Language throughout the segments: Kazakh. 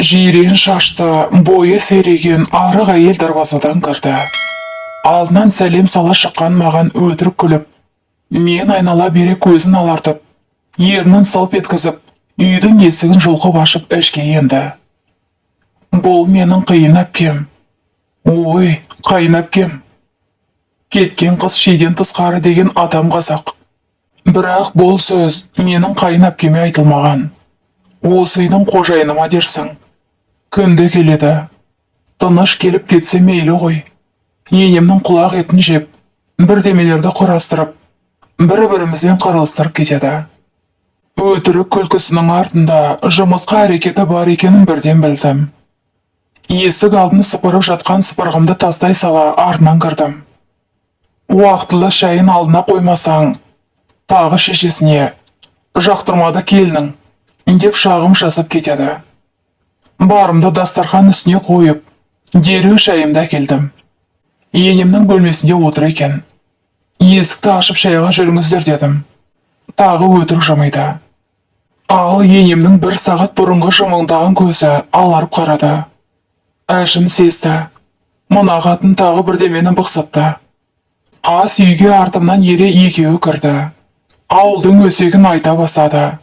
Жирен шашты, бойы сереген арық әйел дарбазадан кірді. Алдынан сәлем сала шыққан маған өтірік күліп, мен айнала бере көзін алартып, ернін салп еткізіп, үйдің есігін жұлқып ашып ішке енді. Бұл менің қиын әпкем. Ой, қайын әпкем. Кеткен қыз шиден тысқары деген атам қазақ. Бірақ бұл сөз менің қайын әпкеме айтылмаған. Осы үйдің қожайыныма дерсің. Күнде келеді. Тыныш келіп кетсе мейлі ғой. Енемнің құлақ етін жеп, бірдемелерді құрастырып, бір-бірімізбен қаралыстырып кетеді. Өтірік күлкісінің артында жұмысқа әрекеті бар екенін бірден білдім. Есік алдын сыпырып жатқан сыпырғымды тастай сала артынан кірдім. Уақытылы шайын алдына қоймасаң, тағы шешесіне, жақтырмады келінің, деп шағым жасап кетеді. Барымды дастархан үстіне қойып, дереу шайымды әкелдім. Енемнің бөлмесінде отыр екен. Есікті ашып шайға жүріңіздер дедім. Тағы өтірік жымиды. Ал енемнің бір сағат бұрынғы жымыңдаған көзі аларып қарады. Әшім сезді. Мына қатын тағы бірдемені бықсытты. Ас үйге артымнан ере екеуі кірді. Ауылдың өсегін айта бастады.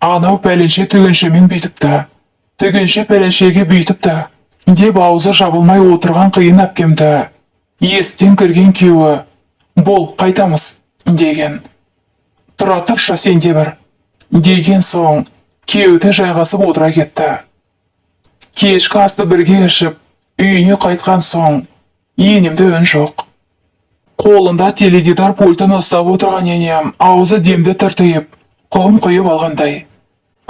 Анау пәленше түгеншемен бүйтіпті. Түгенше пәленшеге бүйтіпті. Деп аузы жабылмай отырған қиын әпкемді. Естен кірген күйеуі. Бол, қайтамыз, деген. Тұра тұршы сенде бір. Деген соң, күйеуді жайғасып отыра кетті. Кешкі асты бірге ішіп, үйіне қайтқан соң, енемде үн жоқ. Қолында теледидар пультын ұстап отырған енем аузы демді түртейіп, құм құйып алғандай.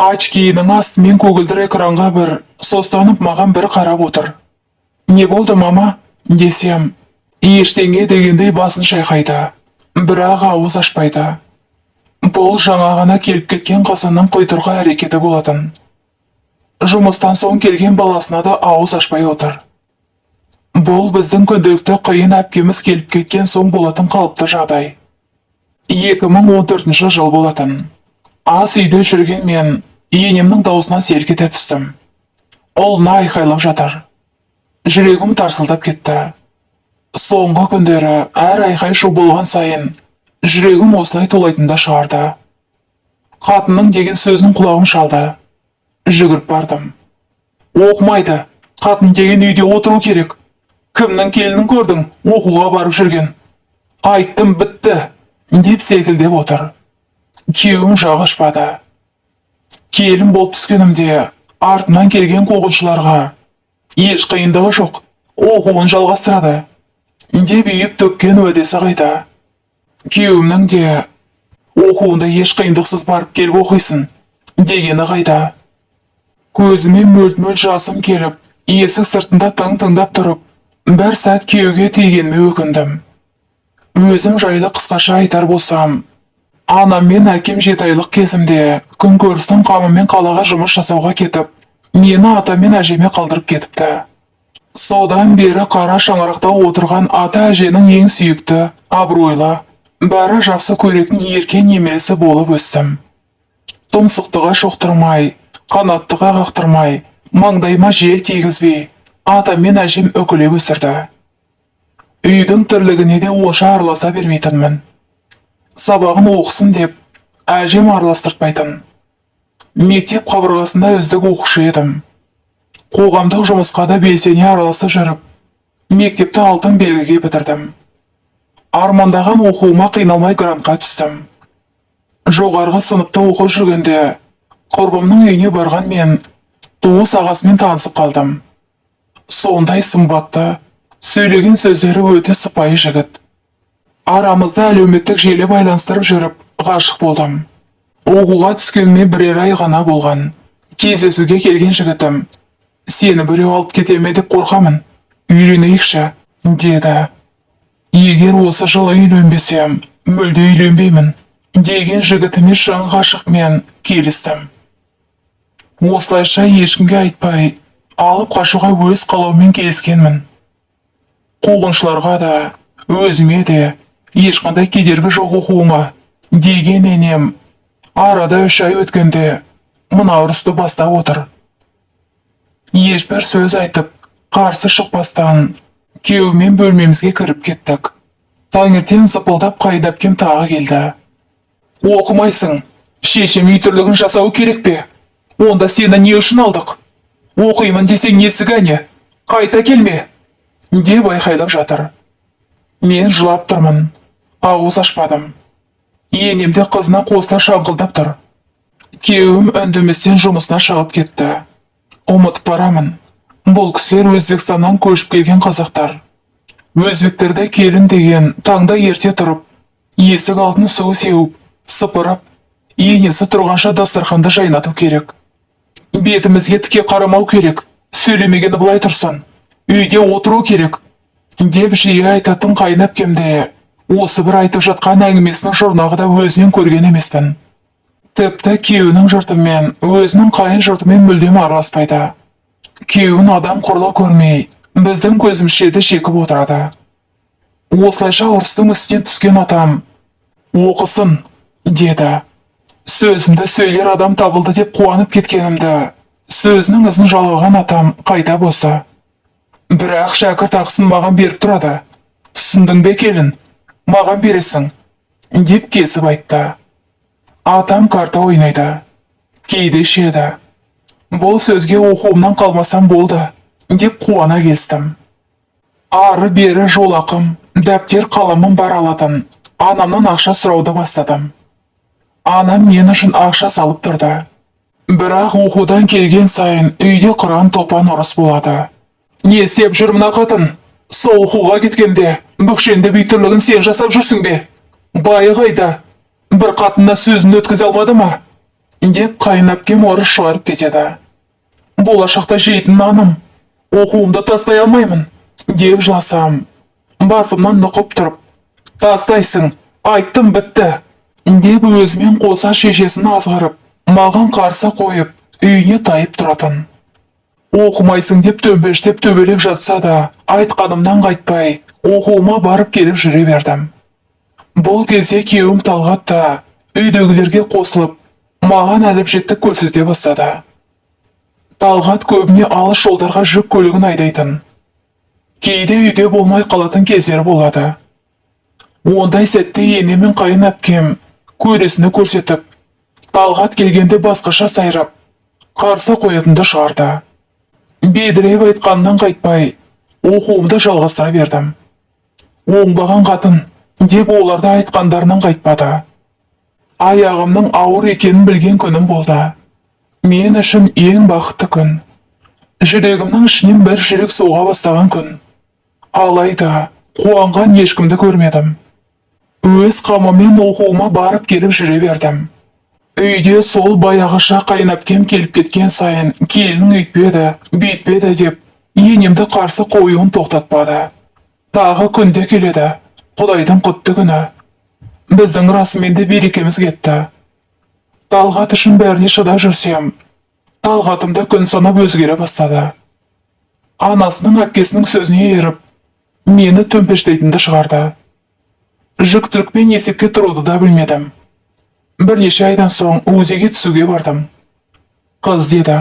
Очкиінің астымен көгілдір экранға бір состанып маған бір қарап отыр. Не болды, мама? Десем, ештеңе дегендей басын шайқайды. Бірақ ауыз ашпайды. Бұл жаңа ғана келіп кеткен қазанның құйтырғы әрекеті болатын. Жұмыстан соң келген баласына да ауыз ашпай отыр. Бұл біздің күнделікті қиын әпкеміз келіп кеткен соң болатын қалыпты жағдай. 2014 жыл болатын. Ас үйде жүрген мен енемнің даусынан селк ете түстім. Ұлына айқайлап жатыр. Жүрегім тарсылдап кетті. Соңғы күндері әр айқай шу болған сайын жүрегім осылай тулайтында шығарды. Қатынның деген сөзінің құлағым шалды. Жүгіріп бардым. Оқымайды. Қатын деген үйде отыру керек. Кімнің келінін көрдің, оқуға барып жүрген. Айттым, бітті, деп секілдеп отыр. Күйеуім жағы ашпады. Келін болып түскенімде артынан келген қуғыншыларға еш қиындығы жоқ, оқуын жалғастырады, деп үйіп төккен уәдесі қайда. Күйеуімнің де оқуында еш қиындықсыз барып келіп оқисың дегені қайда. Көзіме мөлт-мөлт жасым келіп, есік сыртында тың-тыңдап тұрып, бір сәт күйеуге тигеніме өкіндім. Өзім жайлы қысқаша айтар болсам, анам мен әкем 7 айлық кезімде күнкөрістің қамымен қалаға жұмыс жасауға кетіп, мені ата мен әжеме қалдырып кетіпті. Содан бері қара шаңырақта отырған ата әженің ең сүйікті, абыройлы, бәрі жақсы көретін еркен немересі болып өстім. Тұмсықтыға шоқтырмай, қанаттыға қақтырмай, маңдайыма жел тигізбей, ата мен әжем үкілеп өсірді. Үйдің тірлігіне де онша араласа бермейтінмін. Сабағын оқысын деп, әжем араластыртпайтын. Мектеп қабырғасында үздік оқушы едім. Қоғамдық жұмысқа да белсене араласып жүріп, мектепті алтын белгіге бітірдім. Армандаған оқуыма қиналмай грантқа түстім. Жоғарғы сыныпта оқып жүргенде, құрбымның үйіне барған мен туыс ағасымен танысып қалдым. Сондай сымбатты, сөйлеген сөздері өте сыпайы жігіт. Арамызда әлеуметтік желі байланыстырып жүріп, ғашық болдым. Оқуға түскеніме бірер ай ғана болған. Кездесуге келген жігітім, сені біреу алып кетеме деп қорқамын, үйленейікші, деді. Егер осы жылы үйленбесем, мүлде үйленбеймін, деген жігітіме шын ғашықмен келістім. Осылайша ешкімге айтпай, алып қашуға өз қалаумен келіскенмін. Қуғыншыларға да, өзіме де ешқандай кедергі жоқ оқуыма, деген енем арада 3 ай өткенде мына ұрысты бастап отыр. ешбір сөз айтып, қарсы шықпастан, күйеуімен бөлмемізге кіріп кеттік. Таңертең зыпылдап қайдап кем тағы келді. Оқымайсың, шешем үй тірлігін жасауы керек пе? Онда сені не үшін алдық? Оқимын десең несі гәне? Қайта келме! Деп айқайлап жатыр. Мен жылап тұрмын. Ауыз ашпадым. Енемде қызына қосыла шаңқылдап тұр. Күйеуім үндеместен жұмысына шығып кетті. Ұмытып барамын. Бұл кісілер Өзбекстаннан көшіп келген қазақтар. Өзбектерде келін деген таңда ерте тұрып, есік алдын су сеуіп, сыпырып, енесі тұрғанша дастарханды жайнату керек. Бетімізге тіке қарамау керек, сөйлемегені былай тұрсын, үйде отыру керек, деп жиі айтатын қайын әпкемде осы бір айтып жатқан әңгімесінің жұрнағы да өзінен көрген емеспін. Тіпті күйеуінің жұртымен, өзінің қайын жұртымен мүлдем араласпайды. Күйеуін адам құрлы көрмей, біздің көзімшеді шекіп отырады. Осылайша ұрыстың үстінен түскен атам, оқысын, деді. Сөзімді сөйлер адам табылды деп қуанып кеткенімді, сөзінің ізін жалғаған атам қайта бозды. Бірақ шәкірт ақысын маған беріп тұрады. Түсіндің бе келін, маған бересің, деп кесіп айтты. Атам карта ойнайды, кейде ішеді. Бұл сөзге оқуымнан қалмасам болды, деп қуана келістім. Ары бері жолақым, дәптер қаламым бар алатын, анамнан ақша сұрауды бастадым. Анам мен үшін ақша салып тұрды. Бірақ оқудан келген сайын үйде қыран топан ұрыс болады. Не істеп жүр мына қатын? Сол оқуға кеткенде бүкшенде үй тірлігін сен жасап жүрсің бе? Байы қайда? Бір қатынына сөзін өткізе алмады ма? Деп қайын әпкем ұрыс шығарып кетеді. Болашақта жейтін наным, оқуымды тастай алмаймын, деп жыласам, басымнан нұқып тұрып, тастайсың, айттым бітті, деп өзімен қоса шешесін азғырып, маған қарсы қойып, үйіне тайып тұратын. Оқымайсың деп төмпештеп төбелеп жатса да, айтқанымнан қайтпай, оқуыма барып келіп жүре бердім. Бұл кезде күйеуім Талғат та үйдегілерге қосылып, маған әліпжеттік көрсете бастады. Талғат көбіне алыс жолдарға жүк көлігін айдайтын. Кейде үйде болмай қалатын кездері болады. Ондай сәтте енемен қайын әпкем көресіні көрсетіп, Талғат келгенде басқаша сайрап, қарсы қоятынды шығарды. Бедірейіп айтқанынан қайтпай, оқуымды жалғастыра бердім. Оңбаған қатын, деп оларды айтқандарынан қайтпады. Аяғымның ауыр екенін білген күнім болды. Мен үшін ең бақытты күн. Жүрегімнің ішінен бір жүрек соға бастаған күн. Алайда, қуанған ешкімді көрмедім. Өз қамымен оқуыма барып келіп жүре бердім. Үйде сол баяғыша қайын әпкем келіп кеткен сайын келінің үйтпеді, бүйтпеді деп, енемді қарсы қоюын тоқтатпады. Тағы күнде келеді, Құдайдың құтты күні. Біздің расымен де берекеміз кетті. Талғат үшін бәріне шыдап жүрсем, Талғатымда күн санап өзгере бастады. Анасының әпкесінің сөзіне еріп, мені төмпештейтінді шығарды. Жүктілікпен есепке тұруды да білмедім. Бірнеше айдан соң өзеге түсуге бардым. Қыз деді,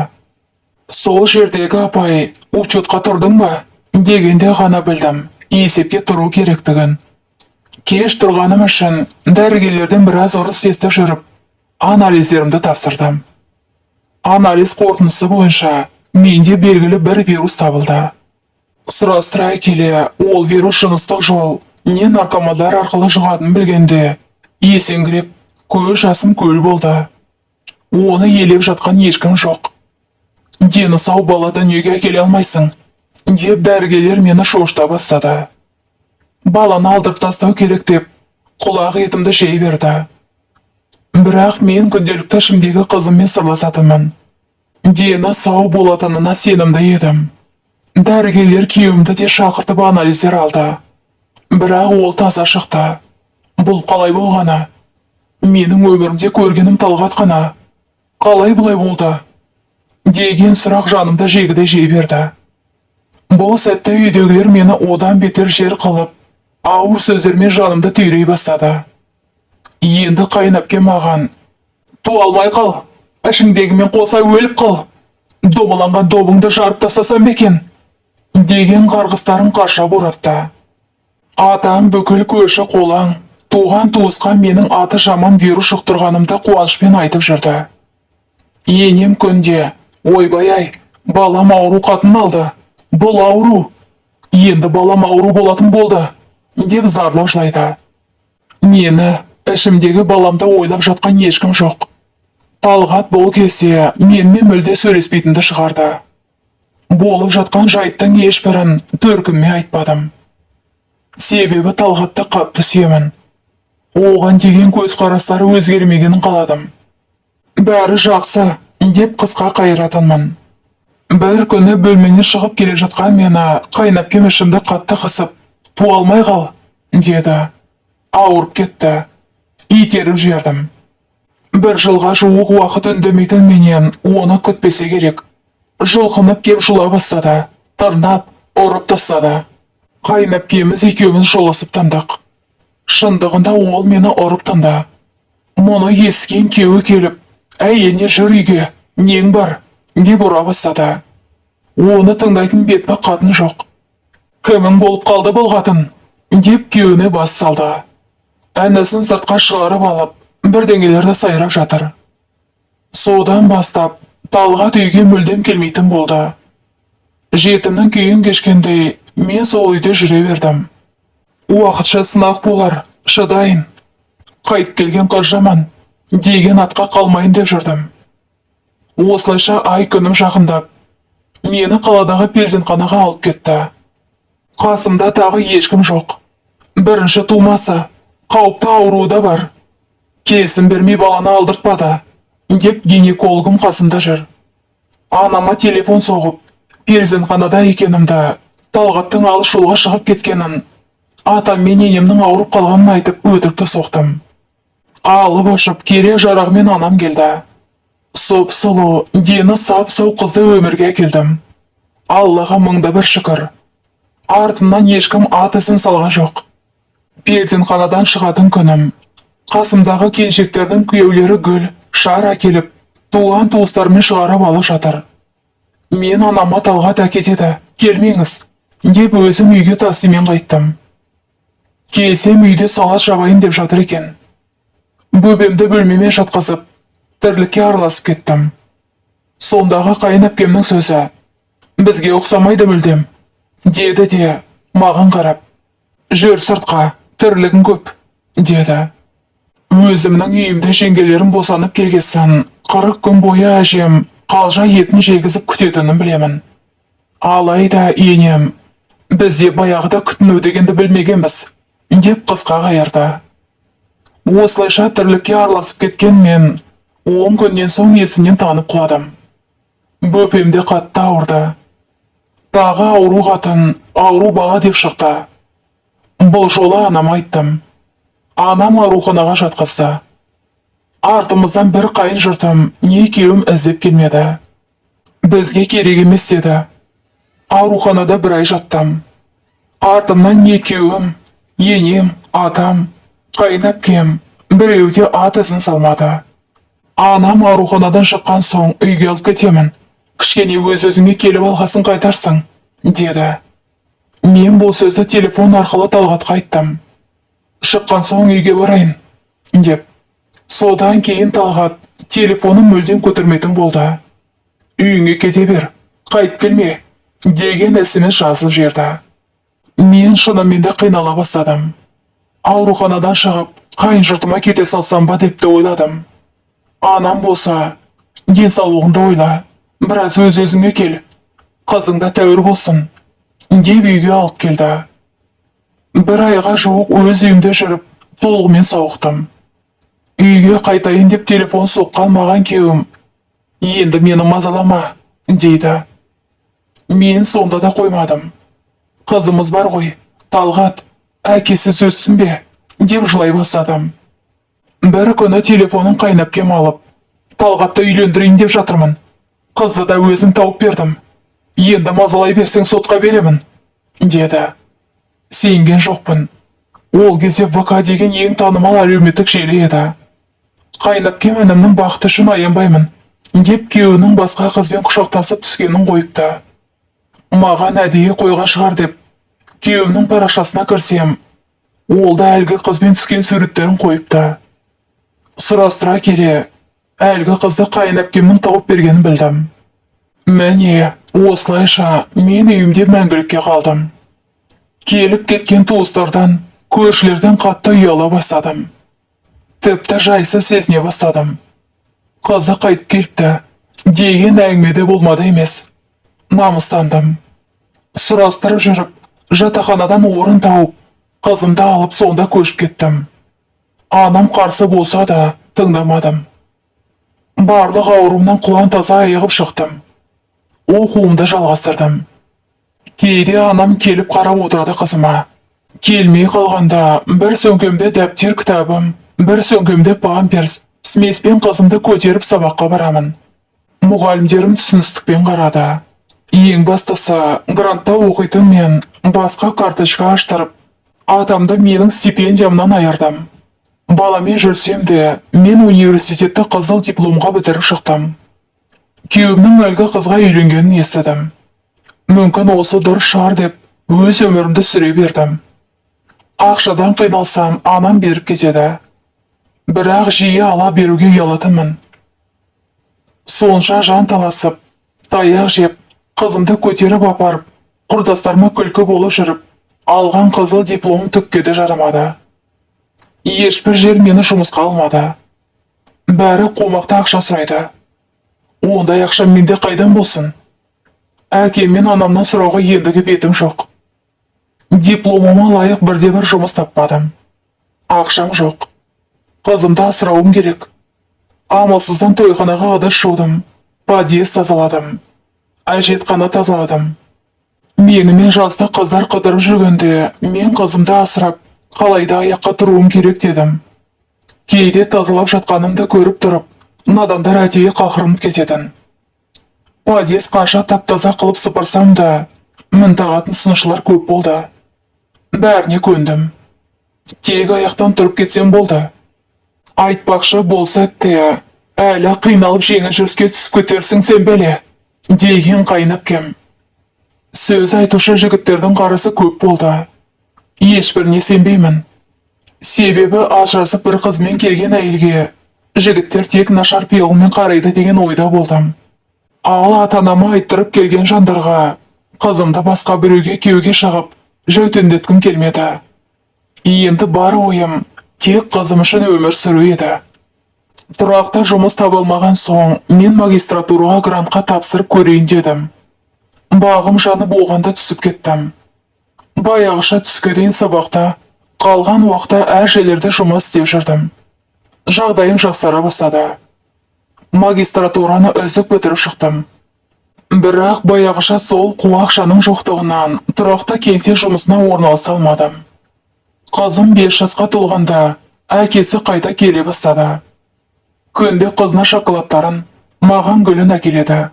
сол жердегі апай, учетқа тұрдың ба? Дегенде ғана білдім, есепке тұру керектігін. Кеш тұрғаным үшін дәрігерлерден біраз ұрыс естіп жүріп, анализдерімді тапсырдым. Анализ қорытындысы бойынша менде белгілі бір вирус табылды. Сұрастыра келе, ол вирус жыныстық жол, не наркомандар арқылы жұғатынын білгенде, есеңгіреп, көз жасым көл болды. Оны елеп жатқан ешкім жоқ. Дені сау бала дүниеге әкеле алмайсың, деп дәрігерлер мені шошыта бастады. Баланы алдырып тастау керек деп, құлақ етімді жей берді. Бірақ мен күнделікті ішімдегі қызыммен сырласатынмын. Дені сау болатынына сенімді едім. Дәрігерлер күйеуімді де шақыртып анализдер алды. Бірақ ол таза шықты. Бұл қалай болғаны? Менің өмірімде көргенім Талғат қана. Қалай бұлай болды? Деген сұрақ жанымда жегіде жей берді. Бұл сәтте үйдегілер мені одан бетер жер қылып, ауыр сөздермен жанымды түйрей бастады. Енді қайын әпкем маған, туа алмай қал, ішіңдегімен қоса өліп қал, Домаланған добыңды жарып тастасам екен, деген қарғыстарын қаршап ұратты. Атам бүкіл көші қолаң, туған туысқа менің аты жаман вирус жұқтырғанымды қуанышпен айтып жүрді. Енем күнде, ойбай-ай, балам ауру қатын алды, бұл ауру, енді балам ауру болатын болды, деп зарлап жылайды. Мені, ішімдегі баламды ойлап жатқан ешкім жоқ. Талғат бұл кезде менімен мүлде сөйлеспейтінді шығарды. Болып жатқан жайттың ешбірін төркіме айтпадым. Себебі Талғатты қатты сүйемін. Оған деген көзқарастары өзгермегенін қаладым. Бәрі жақсы, деп қысқа қайыратынмын. Бір күні бөлменен шығып келе жатқан мені қайнапкем ішімді қатты қысып, туа алмай қал, деді. Ауырып кетті. Итеріп жібердім. Бір жылға жуық уақыт үндемейтін менен оны күтпесе керек. Жұлқынып кеп жұла бастады, тырнап, ұрып тастады. Қайнапкеміз екеуміз жолысып тындық. Шындығында ол мені ұрып тынды. Мұны ескен кеуі келіп, әйеліне жүр үйге, нең бар, деп ұра бастады. Оны тыңдайтын бетпақ қатын жоқ. Кімің болып қалды бұл қатын, деп кеуіне бас салды. Әнісін сыртқа шығарып алып, бірдеңелерді сайрап жатыр. Содан бастап, Талғат үйге мүлдем келмейтін болды. Жетімнің күйін кешкендей, мен сол үйде жүре бердім. Уақытша сынақ болар, шыдайын. Қайтып келген қыз жаман, деген атқа қалмайын деп жүрдім. Осылайша ай күнім жақындап, мені қаладағы перзентханаға алып кетті. Қасымда тағы ешкім жоқ. Бірінші тумасы, қауіпті ауруы да бар. Келісім бермей баланы алдыртпады, деп гинекологым қасымда жүр. Анама телефон соғып, перзентханада екенімді, Талғаттың алыс жолға шығып кеткенін, атам мен енемнің ауырып қалғанын айтып өтірікті соқтым. Алып ұшып керек жарағымен анам келді. Сұп-сұлу, дені сап-сау қызды өмірге әкелдім. Аллаға мыңда бір шүкір. Артымнан ешкім ат ізін салған жоқ. Перзентханадан шығатын күнім, қасымдағы келіншектердің күйеулері гүл, шар әкеліп, туған туыстарымен шығарып алып жатыр. Мен анама Талғат әкетеді, келмеңіз, деп өзім үйге таксимен қайттым. Келсем үйде салат жабайын деп жатыр екен. Бөбемді бөлмеме жатқызып, тірлікке араласып кеттім. Сондағы қайынапкемнің сөзі, бізге ұқсамайды мүлдем, деді де, маған қарап, жүр сыртқа, тірлігің көп, деді. Өзімнің үйімде жеңгелерім босанып келгесін, 40 күн бойы әжем қалжа етін жегізіп күтетінін білемін. Алайда енем, бізде баяғыда күтіну дегенді білмегенбіз, деп қысқа қайырды. Осылайша тірлікке араласып кеткен мен 10 күннен соң есімнен танып құладым. Бөпемде қатты ауырды. Тағы ауру қатын, ауру бала деп шықты. Бұл жолы анам айттым. Анам ауруханаға жатқызды. Артымыздан бір қайын жұртым не екеуім іздеп келмеді. Бізге керек емес деді. Ауруханада бір ай жаттым. Артымнан екеуім, енем, атам, қайынапкем, біреуі де ат ізін салмады. Анам ауруханадан шыққан соң үйге алып кетемін. Кішкене өз-өзіңе келіп алғасын қайтарсың, деді. Мен бұл сөзді телефон арқылы Талғатқа айттым. Шыққан соң үйге барайын, деп. Содан кейін Талғат телефонын мүлдем көтермейтін болды. Үйіңе кете бер, қайт келме, деген SMS жазып жерді. Мен шынымен де қинала бастадым. Ауруханадан шығып, қайын жұртыма кете салсам ба деп те ойладым. Анам болса, денсаулығыңды ойла, біраз өз-өзіңе кел, қызың да тәуір болсын, деп үйге алып келді. Бір айға жуық өз үйімде жүріп, толығымен сауықтым. Үйге қайтайын деп телефон соққан маған күйеуім, енді мені мазалама, дейді. Мен сонда да қоймадым. Қызымыз бар ғой, Талғат, әкесіз өссін бе, деп жылай бастадым. Бір күні телефонын қайнапкем алып, Талғатты үйлендірейін деп жатырмын. Қызды да өзім тауып бердім. Енді мазалай берсең сотқа беремін, деді. Сенген жоқпын. Ол кезде ВК деген ең танымал әлеуметтік желі еді. Қайнапкем інімнің бақыты үшін аянбаймын, деп күйеуінің басқа қызбен құшақтасып түскенін қойыпты. Маған әдейі қойған шығар деп күйеуінің парақшасына кірсем, ол да әлгі қызбен түскен суреттерін қойыпты. Сұрастыра келе, әлгі қызды қайын әпкемнің тауып бергенін білдім. Міне, осылайша мен үйімде мәңгілікке қалдым. Келіп кеткен туыстардан, көршілерден қатты ұяла бастадым. Тіпті жайсыз сезіне бастадым. Қызы қайтып келіпті деген әңгімеде болмады емес. Намыстандым. Сұрастырып жүріп, жатақханадан орын тауып, қызымды алып сонда көшіп кеттім. Анам қарсы болса да тыңдамадым. Барлық ауруымнан құлан таза айығып шықтым. Оқуымды жалғастырдым. Кейде анам келіп қарап отырады қызыма. Келмей қалғанда бір сөмкемде дәптер кітабым, бір сөмкемде памперс, смеспен қызымды көтеріп сабаққа барамын. Мұғалімдерім түсіністікпен қарады. Ең бастысы, грантта оқитын мен басқа карточка аштырып, атамды менің стипендиямнан айырдым. Баламен жүрсем де, мен университетті қызыл дипломға бітіріп шықтым. Күйеуімнің әлгі қызға үйленгенін естідім. Мүмкін осы дұрыс шығар деп, өз өмірімді сүре бердім. Ақшадан қиналсам, анам беріп кетеді. Бірақ жиі ала беруге ұялатынмын. Сонша жан таласып, таяқ жеп, қызымды көтеріп апарып, құрдастарыма күлкі болып жүріп, алған қызыл диплом түкке де жарамады. Ешбір жер мені жұмысқа алмады. Бәрі қомақты ақша сұрайды. Ондай ақша менде қайдан болсын? Әкем мен анамнан сұрауға ендігі бетім жоқ. Дипломыма лайық бірде-бір жұмыс таппадым. Ақшам жоқ. Қызымды асырауым керек. Амалсыздан тойханаға ыдыс жудым, подъезд тазаладым, әжетхана тазаладым. Менімен жасты қыздар қыдырып жүргенде, мен қызымды асырап, қалайда аяққа тұруым керек дедім. Кейде тазалап жатқанымды көріп тұрып, надандар әдейі қақырынып кететін. Подъезд қанша тап-таза қылып сыпырсам да, мін-тағатын сыншылар көп болды. Бәріне көндім. Тек аяқтан тұрып кетсем болды. Айтпақшы болса те, әлі қиналып жеңіл жүріске түсіп көтерсің сен бәле, деген қайын әпкем. Сөз айтушы жігіттердің қарасы көп болды. Ешбіріне сенбеймін. Себебі ажырасып бір қызмен келген әйелге жігіттер тек нашар пиғылмен қарайды деген ойда болдым. Ал ата-анама айттырып келген жандарға қызымды басқа біреуге күйеуге шығып жөтендеткім келмеді. Енді бар ойым тек қызым үшін өмір сүру еді. Тұрақты жұмыс табылмаған соң мен магистратураға грантқа тапсырып көрейін дедім. Бағым жанып оғанда түсіп кеттім. Баяғыша түске дейін сабақта, қалған уақытта әр жерлерде жұмыс істеп жүрдім. Жағдайым жақсара бастады. Магистратураны үздік бітіріп шықтым. Бірақ баяғыша сол қу ақшаның жоқтығынан тұрақты кеңсе жұмысына орналаса алмадым. Қызым 5 жасқа толғанда әкесі қайта келе бастады. Күнде қызына шоколадтарын, маған гүлін әкеледі.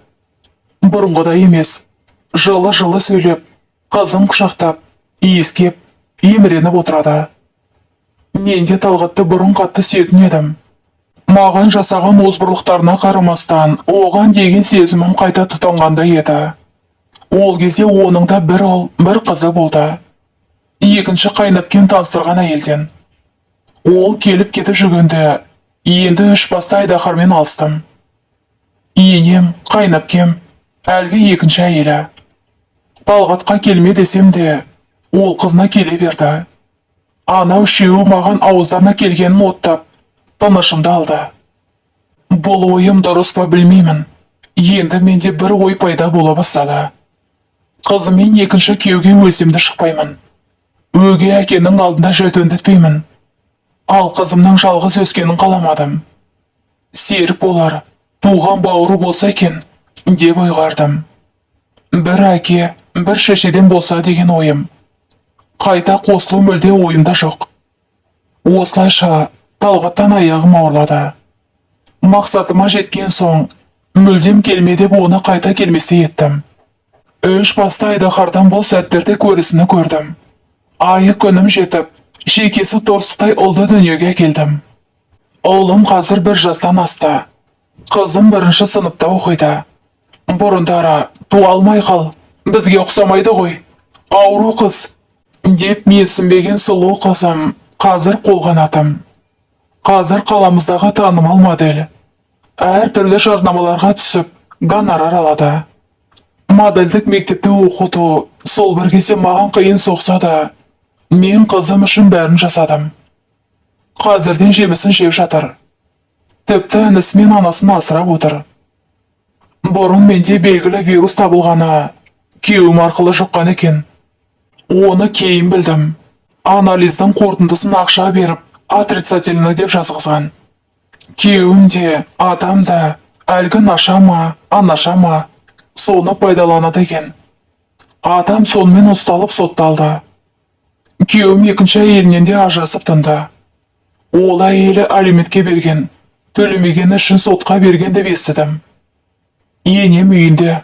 Бұрынғыдай емес, жылы-жылы сөйлеп, қызын құшақтап, иіскеп, еміреніп отырады. Мен де Талғатты бұрын қатты сүйетін едім. Маған жасаған озбырлықтарына қарамастан, оған деген сезімім қайта тұтанғандай еді. Ол кезде оның да бір ұл, бір қызы болды. Екінші қайнапкен таныстырған әйелден. Ол келіп кетіп жүргенде, енді 3 басты Айдаһармен алыстым. Енем, қайнапкем, әлгі екінші әйелі. Талғатқа келме десем де, ол қызына келе берді. Анау үшеуі маған ауыздарына келгенін оттап, тынышымды алды. Бұл ойым дұрыс па білмеймін. Енді менде бір ой пайда бола бастады. Қызымен екінші күйеуге өзімді шықпаймын. Өгей әкенің алдында жөтендетпеймін. Ал қызымның жалғыз өскенін қаламадым. Серік болар, туған бауыры болса екен, деп ойғардым. Бір әке, бір шешеден болса деген ойым. Қайта қосылу мүлде ойымда жоқ. Осылайша Талғаттан аяғым ауырлады. Мақсатыма жеткен соң, мүлдем келме деп оны қайта келместе еттім. 3 басты Айдаһардан бұл сәттерде көрісіні көрдім. Айы күнім жетіп, шекесі торсықтай ұлды дүниеге келдім. Ұлым қазір 1 жастан асты. Қызым бірінші сыныпта оқиды. Бұрындары туа алмай қал, бізге ұқсамайды ғой. Ауру қыз, деп менсінбеген сұлу қызым қазір қолғанатым. Қазір қаламыздағы танымал модель. Әр түрлі жарнамаларға түсіп, гонорар алады. Модельдік мектепте оқыту сол бір кезде маған қиын соқса да, мен қызым үшін бәрін жасадым. Қазірден жемісін жеп жатыр. Тіпті інісі мен анасын асырап отыр. Бұрын менде белгілі вирус табылғаны күйеуім арқылы жұққан екен. Оны кейін білдім. Анализдің қорытындысын ақша беріп, отрицательны деп жазғызған. Күйеуім де, адам да, әлгі наша ма, анаша ма, соны пайдаланады екен. Адам сонымен ұсталып сотталды. Күйеуім екінші әйелінен де ажырасып тынды. Ол әйелі алиментке берген, төлемегені үшін сотқа берген деп естідім. Енем үйінде.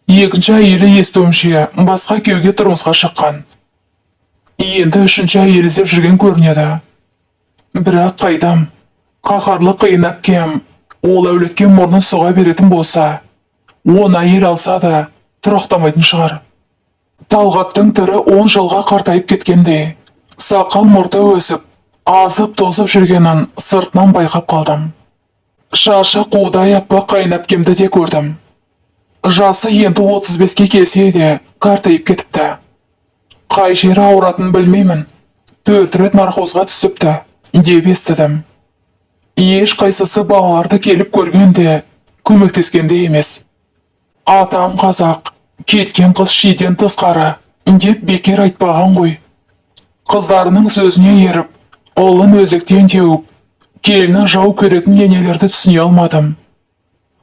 Екінші әйелі естуімше басқа күйеуге тұрмысқа шыққан. Енді үшінші әйел іздеп жүрген көрінеді. Бірақ қайдам, қаһарлы қиын әпкем, ол әулетке мұрнын сұға беретін болса, он әйел алса да тұрақтамайтын шығар. Талғаттың түрі 10 жылға қартайып кеткендей, сақал мұрты өсіп, азып тозып жүргенін сыртынан байқап қалдым. Шашы қудай аппақ қайынәпкемді де көрдім. Жасы енді 35-ке келсе де қартайып кетіпті. Қай жері ауыратын білмеймін. 4 рет нарқозға түсіпті, деп естідім. Еш қайсысы балаларды келіп көргенде, көмектескенде емес. Атам қазақ, кеткен қыз шиден тысқары, деп бекер айтпаған ғой. Қыздарының сөзіне еріп, ұлын өзектен теуіп, келінін жау көретін енелерді түсіне алмадым.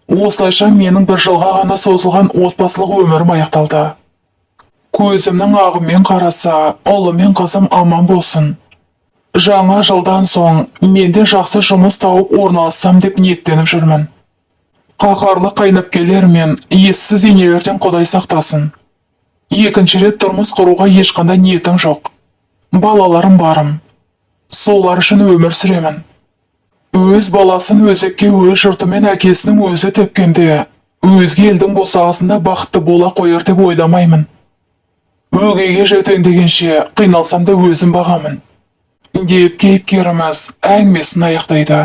Осылайша менің 1 жылға ғана созылған отбасылық өмірім аяқталды. Көзімнің ағымен қараса, ұлы мен қызым аман болсын. Жаңа жылдан соң менде жақсы жұмыс тауып орналассам деп ниеттеніп жүрмін. Қаһарлы қайнапкелер мен ессіз енелерден Құдай сақтасын. Екінші рет тұрмыс құруға ешқандай ниетім жоқ. Балаларым барым. Солар үшін өмір сүремін. Өз баласын өзекке өз жұрты мен әкесінің өзі тепкенде, өзге елдің босағасында бақытты бола қойыр деп ойламаймын. Өгейге жетейін дегенше қиналсам да өзім бағамын, деп кейіпкеріміз әңгімесін аяқтайды.